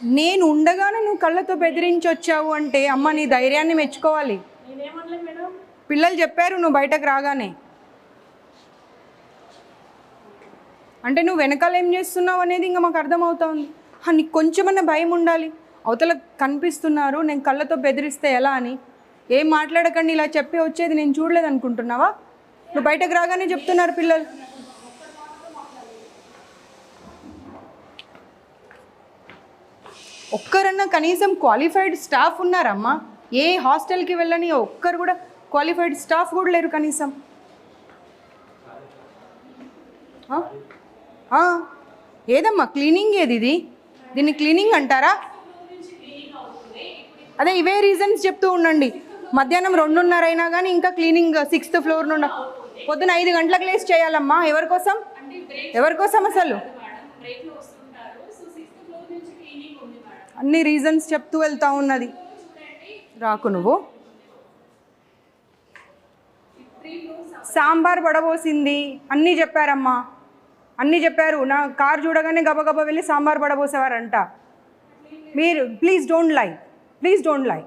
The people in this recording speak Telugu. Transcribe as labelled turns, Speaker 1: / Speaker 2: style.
Speaker 1: నేను ఉండగానే నువ్వు కళ్ళతో బెదిరించి వచ్చావు అంటే అమ్మ నీ ధైర్యాన్ని మెచ్చుకోవాలి. పిల్లలు చెప్పారు నువ్వు బయటకు రాగానే. అంటే నువ్వు వెనకాల ఏం చేస్తున్నావు అనేది ఇంకా మాకు అర్థమవుతుంది. నీకు కొంచెమన్నా భయం ఉండాలి. అవతల కనిపిస్తున్నారు, నేను కళ్ళతో బెదిరిస్తే ఎలా అని. ఏం మాట్లాడకండి ఇలా చెప్పి వచ్చేది నేను చూడలేదు అనుకుంటున్నావా? నువ్వు బయటకు రాగానే చెప్తున్నారు పిల్లలు. ఒక్కరన్నా కనీసం క్వాలిఫైడ్ స్టాఫ్ ఉన్నారమ్మా? ఏ హాస్టల్కి వెళ్ళని ఒక్కరు కూడా క్వాలిఫైడ్ స్టాఫ్ కూడా లేరు కనీసం. ఏదమ్మా క్లీనింగ్ ఏది? దీన్ని క్లీనింగ్ అంటారా? అదే ఇవే రీజన్స్ చెప్తూ ఉండండి. మధ్యాహ్నం 2:30 అయినా కానీ ఇంకా క్లీనింగ్ 6th ఫ్లోర్ నుండి పొద్దున 5 గంటలకు లేసి చేయాలమ్మా. ఎవరికోసం? ఎవరికోసం అసలు? అన్ని రీజన్స్ చెప్తూ వెళ్తూ ఉన్నది. రాకు నువ్వు. సాంబార్ పడబోసింది అన్నీ చెప్పారమ్మా, అన్నీ చెప్పారు. నా కార్ చూడగానే గబగబా వెళ్ళి సాంబార్ పడబోసేవారంట. మీరు please don't lie, please don't lie.